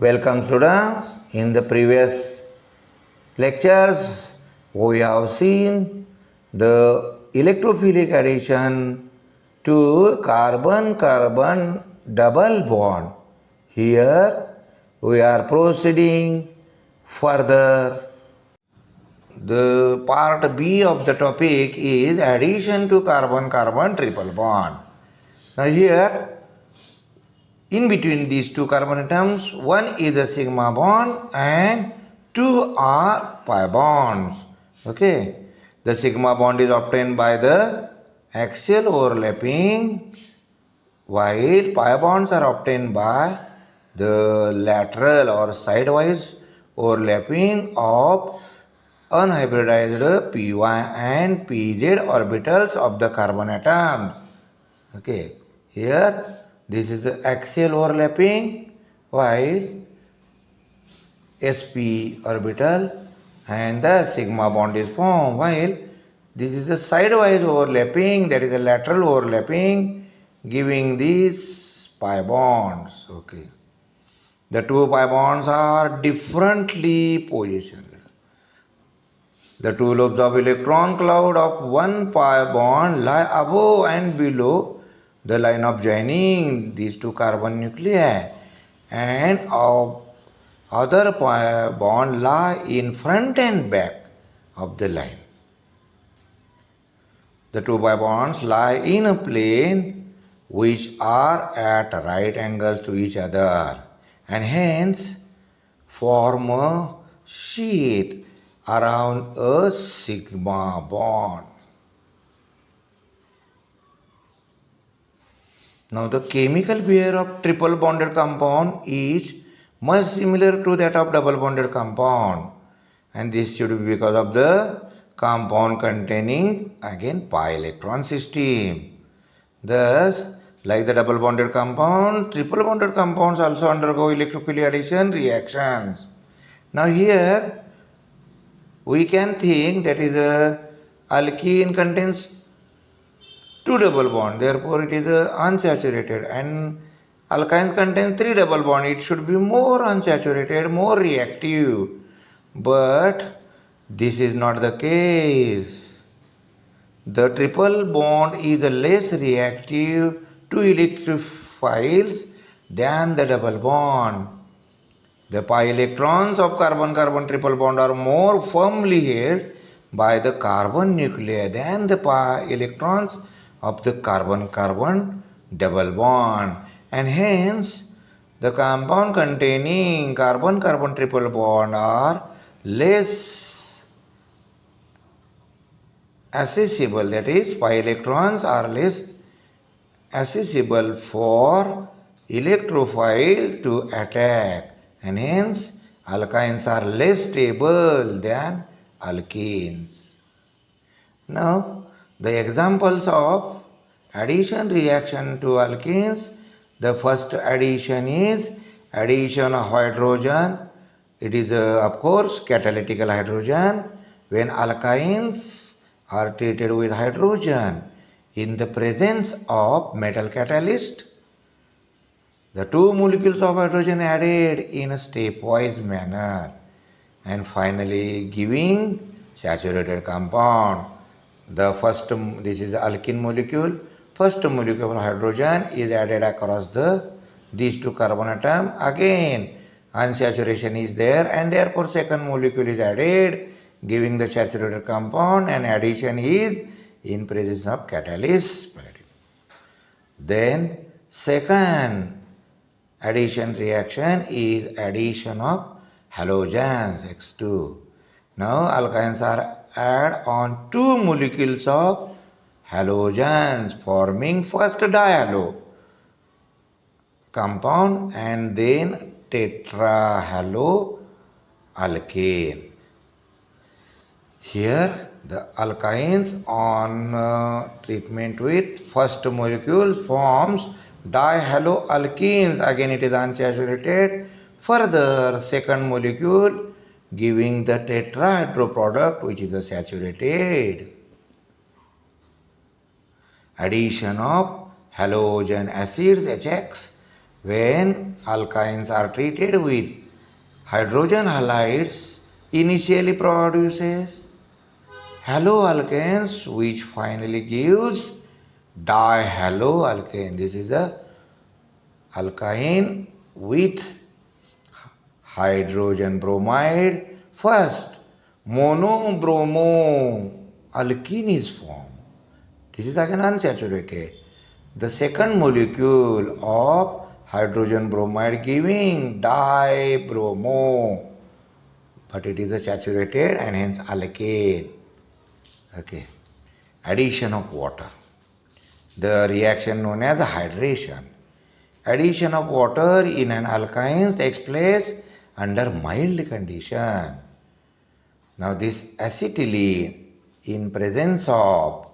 Welcome students. In the previous lectures, we have seen the electrophilic addition to carbon-carbon double bond. Here we are proceeding further. The part B of the topic is addition to carbon-carbon triple bond. Now here in between these two carbon atoms, one is a sigma bond and two are pi bonds. Okay. The sigma bond is obtained by the axial overlapping, while pi bonds are obtained by the lateral or sidewise overlapping of unhybridized py and pz orbitals of the carbon atoms. Okay. Here this is the axial overlapping, while sp orbital and the sigma bond is formed, while this is the sidewise overlapping, that is the lateral overlapping, giving these pi bonds. Okay. The two pi bonds are differently positioned. The two lobes of electron cloud of one pi bond lie above and below the line of joining these two carbon nuclei, and of other pi bond lie in front and back of the line. The two pi bonds lie in a plane which are at right angles to each other and hence form a sheath around a sigma bond. Now the chemical behavior of triple bonded compound is much similar to that of double bonded compound, and this should be because of the compound containing again pi electron system. Thus, like the double bonded compound, triple bonded compounds also undergo electrophilic addition reactions. Now here we can think that is a alkene contains two double bond, therefore it is unsaturated, and alkynes contain three double bond, it should be more unsaturated, more reactive, but this is not the case. The triple bond is less reactive to electrophiles than the double bond. The pi electrons of carbon-carbon triple bond are more firmly held by the carbon nuclei than the pi electrons of the carbon-carbon double bond, and hence the compound containing carbon-carbon triple bond are less accessible, that is pi electrons are less accessible for electrophile to attack, and hence alkynes are less stable than alkenes. Now the examples of addition reaction to alkenes, the first addition is addition of hydrogen. It is of course catalytic hydrogen. When alkynes are treated with hydrogen in the presence of metal catalyst, the two molecules of hydrogen added in a stepwise manner and finally giving saturated compound. The first, this is alkene molecule, first molecule of hydrogen is added across these two carbon atom, again unsaturation is there and therefore second molecule is added giving the saturated compound, and addition is in presence of catalyst. Then second addition reaction is addition of halogens X2. Now alkynes are add on two molecules of halogens forming first dihalo compound and then tetrahaloalkane. Here the alkynes on treatment with first molecule forms dihaloalkenes, again it is unsaturated. Further second molecule giving the tetrahydro product which is saturated. Addition of halogen acids HX When alkynes are treated with hydrogen halides, initially produces haloalkanes, which finally gives dihaloalkane. This is a alkyne with hydrogen bromide. First, monobromoalkene is formed. This is again unsaturated. The second molecule of hydrogen bromide giving dibromo, but it is a saturated and hence alkane. Okay. Addition of water. The reaction known as hydration. Addition of water in an alkyne takes place under mild condition. Now this acetylene in presence of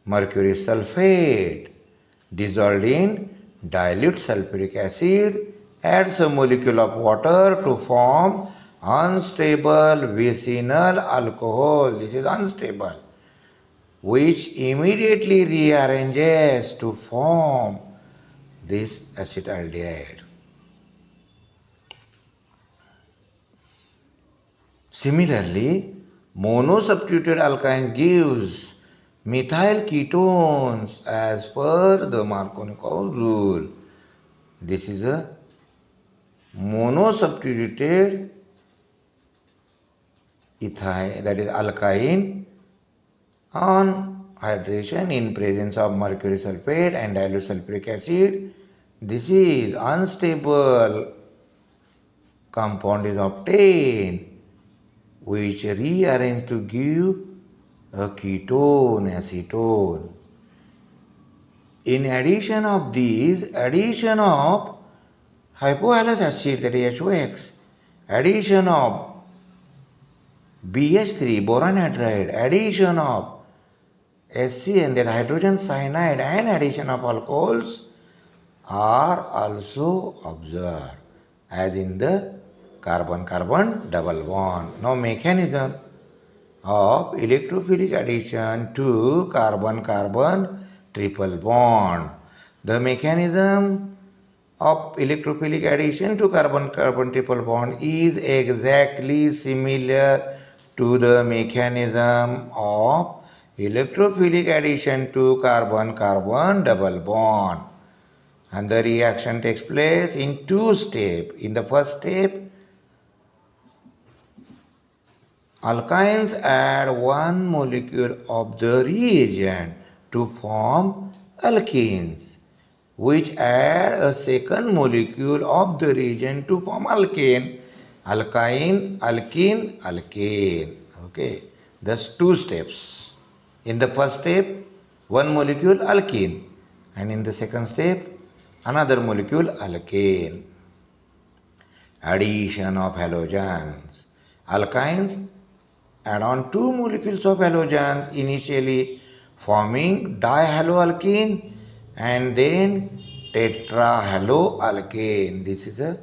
mercury sulfate dissolved in dilute sulfuric acid adds a molecule of water to form unstable vicinal alcohol. This is unstable, which immediately rearranges to form this acetaldehyde. Similarly, monosubstituted alkynes gives methyl ketones as per the Markovnikov rule. This is a monosubstituted ethyl, that is alkyne, on hydration in presence of mercury sulfate and dilute sulfuric acid. This is unstable compound is obtained, which rearrange to give a ketone, acetone. In addition of these, addition of hypohalous acid, that is HOX, addition of BH3, boron hydride, addition of SCN, that hydrogen cyanide, and addition of alcohols are also observed, as in the carbon-carbon double bond. Now, mechanism of electrophilic addition to carbon-carbon triple bond. The mechanism of electrophilic addition to carbon-carbon triple bond is exactly similar to the mechanism of electrophilic addition to carbon-carbon double bond. And the reaction takes place in two steps. In the first step, alkynes add one molecule of the reagent to form alkenes, which add a second molecule of the reagent to form alkane. Alkyne, alkene, alkane. Okay, thus two steps. In the first step, one molecule alkene, and in the second step, another molecule alkane. Addition of halogens. Alkynes add on two molecules of halogens, initially forming dihaloalkene and then tetrahaloalkane. This is a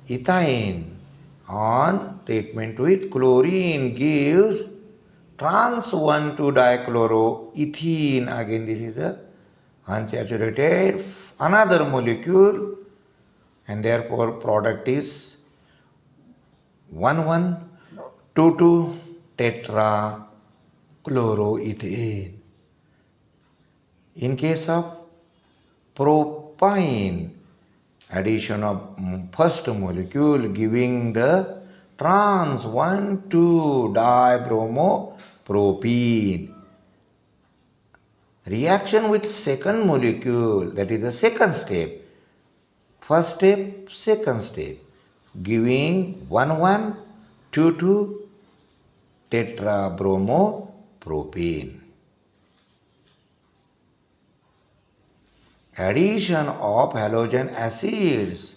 ethane. On treatment with chlorine gives trans 1,2-dichloroethene. Again, this is a unsaturated another molecule, and therefore product is 1,1,2,2 tetrachloroethane. In case of propane, addition of first molecule giving the trans 1,2-dibromopropene. Reaction with second molecule, that is the second step. First step, second step, giving 1,1,2,2 tetrabromopropane. Addition of halogen acids.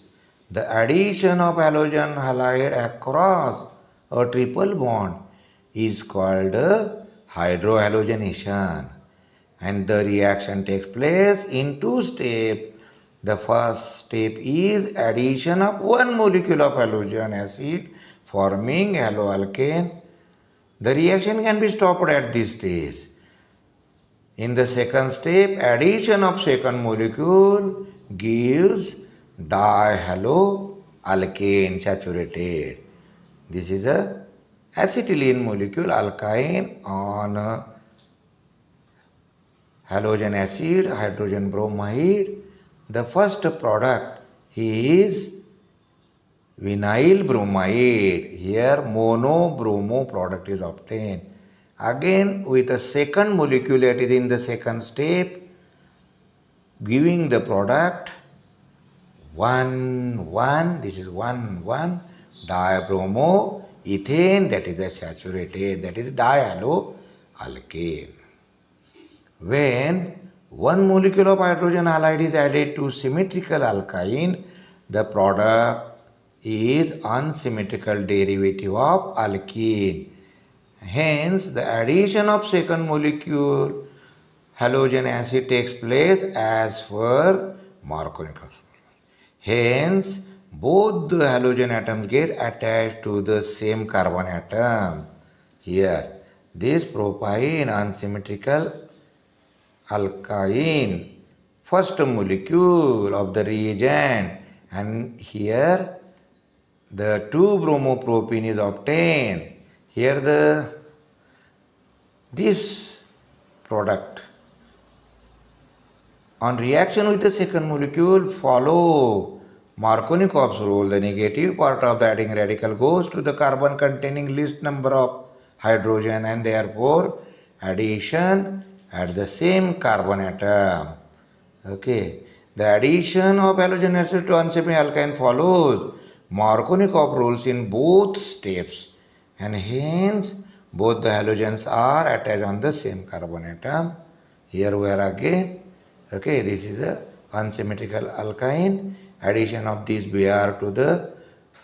The addition of halogen halide across a triple bond is called hydrohalogenation, and the reaction takes place in two steps. The first step is addition of one molecule of halogen acid forming haloalkane. The reaction can be stopped at this stage. In the second step, addition of second molecule gives dihaloalkane saturated. This is a acetylene molecule alkyne on halogen acid, hydrogen bromide. The first product is vinyl bromide. Here mono-bromo product is obtained. Again with a second molecule that is in the second step, giving the product 1,1, this is 1,1 dibromo ethane, that is the saturated, that is dihaloalkane. When one molecule of hydrogen halide is added to symmetrical alkyne, the product is unsymmetrical derivative of alkene. Hence, the addition of second molecule halogen acid takes place as per Markovnikov. Hence, both the halogen atoms get attached to the same carbon atom. Here, this propyne unsymmetrical alkyne, first molecule of the reagent, and here the 2-bromopropene is obtained. Here this product on reaction with the second molecule follow Markovnikov's rule. The negative part of the adding radical goes to the carbon containing least number of hydrogen, and therefore addition at the same carbon atom. Okay. The addition of halogen acid to unsymmetrical alkyne follows Markovnikov rules in both steps, and hence both the halogens are attached on the same carbon atom. Here we are again. Okay, this is a unsymmetrical alkyne. Addition of this Br to the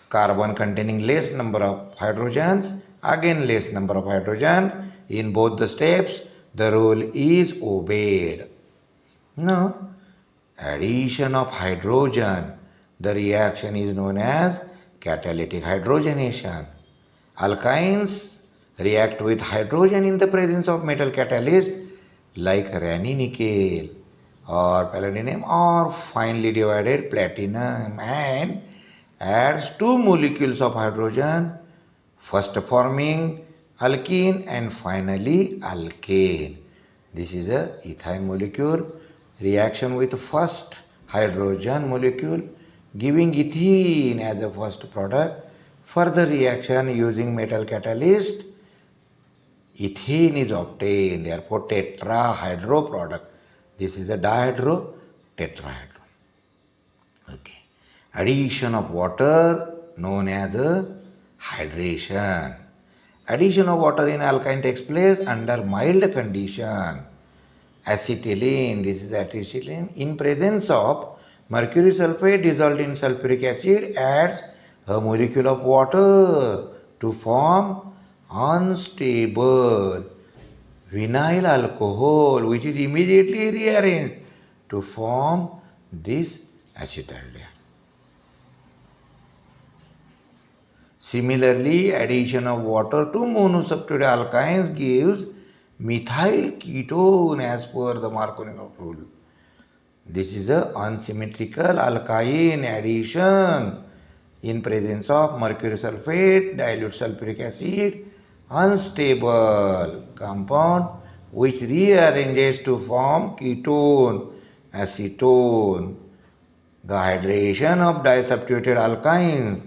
carbon containing less number of hydrogens, again less number of hydrogen. In both the steps, the rule is obeyed. Now, addition of hydrogen, the reaction is known as catalytic hydrogenation. Alkynes react with hydrogen in the presence of metal catalyst like ranitidine or palladium or finely divided platinum, and adds 2 molecules of hydrogen, first forming alkene and finally alkane. This is a ethyl molecule. Reaction with first hydrogen molecule giving ethene as the first product. Further reaction using metal catalyst, ethene is obtained, therefore tetrahydro product. This is a dihydro, tetrahydro. Okay. Addition of water known as a hydration. Addition of water in alkyne takes place under mild condition. Acetylene, this is acetylene, in presence of mercury sulfate dissolved in sulfuric acid, adds a molecule of water to form unstable vinyl alcohol, which is immediately rearranged to form this acetaldehyde. Similarly, addition of water to monosubstituted alkynes gives methyl ketone as per the Markovnikov rule. This is a unsymmetrical alkyne addition in presence of mercury sulfate, dilute sulfuric acid, unstable compound which rearranges to form ketone, acetone. The hydration of disubstituted alkynes,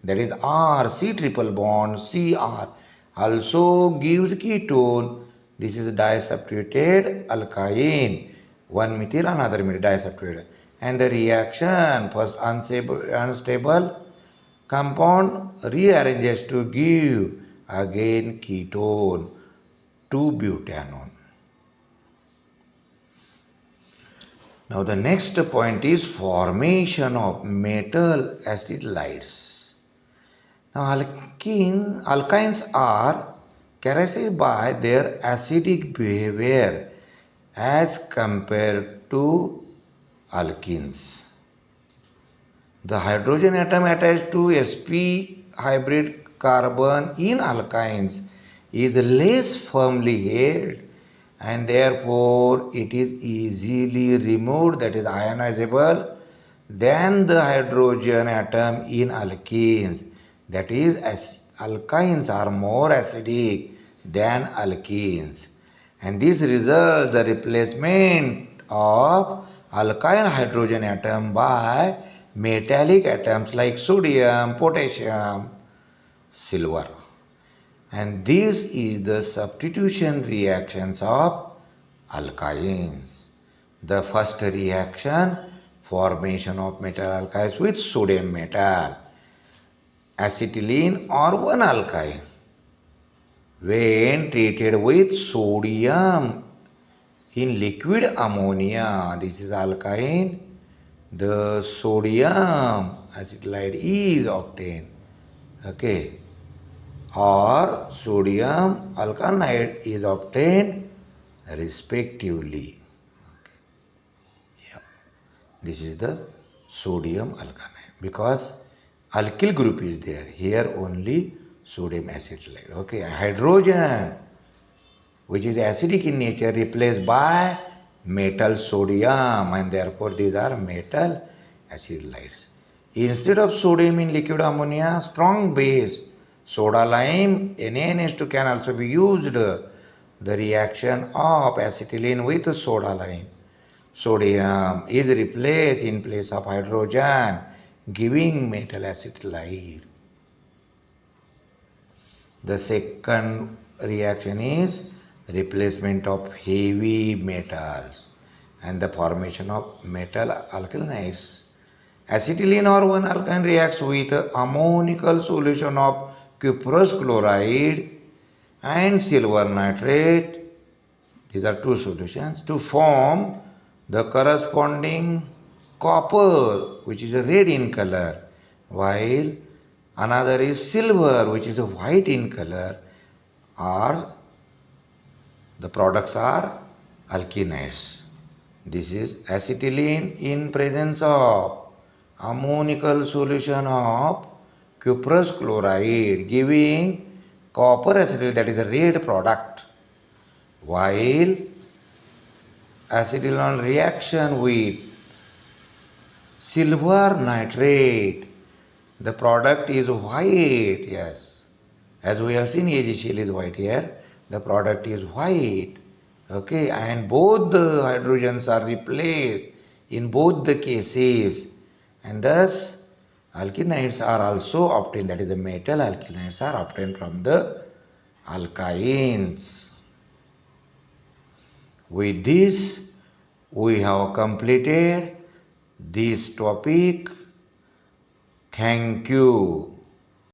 that is R, C triple bond, Cr, also gives ketone. This is disubstituted alkyne, one methyl, another methyl disubstituted. And the reaction, first unstable compound rearranges to give again ketone, 2-butanone. Now the next point is formation of metal acidides. Now alkynes are characterized by their acidic behavior as compared to alkenes. The hydrogen atom attached to sp hybrid carbon in alkynes is less firmly held, and therefore it is easily removed, that is ionizable. than the hydrogen atom in alkenes. That is, alkynes are more acidic than alkenes. And this results the replacement of alkyl hydrogen atom by metallic atoms like sodium, potassium, silver. And this is the substitution reactions of alkynes. The first reaction, formation of metal alkyls with sodium metal, acetylene or one alkyne. When treated with sodium in liquid ammonia, this is alkyne, the sodium acetylide is obtained. Okay. Or sodium alkanide is obtained respectively. Okay. Yeah. This is the sodium alkanide because alkyl group is there. Here only sodium acetylide. Okay. Hydrogen, which is acidic in nature, replaced by metal sodium, and therefore these are metal acylides. Instead of sodium in liquid ammonia, strong base soda lime NaNH2 can also be used. The reaction of acetylene with soda lime. Sodium is replaced in place of hydrogen, giving metal acetylide. The second reaction is replacement of heavy metals and the formation of metal alkylides. Acetylene or one alkyne reacts with ammonical solution of cuprous chloride and silver nitrate. These are two solutions to form the corresponding copper, which is red in color, while another is silver, which is white in color, or the products are alkenides. This is acetylene in presence of ammonical solution of cuprous chloride giving copper acetyl, that is a red product, while acetylene reaction with silver nitrate, the product is white. Yes, as we have seen, AgCl is white here, the product is white. Okay, and both the hydrogens are replaced in both the cases, and thus alkynides are also obtained, that is the metal alkynides are obtained from the alkynes. With this, we have completed this topic. Thank you.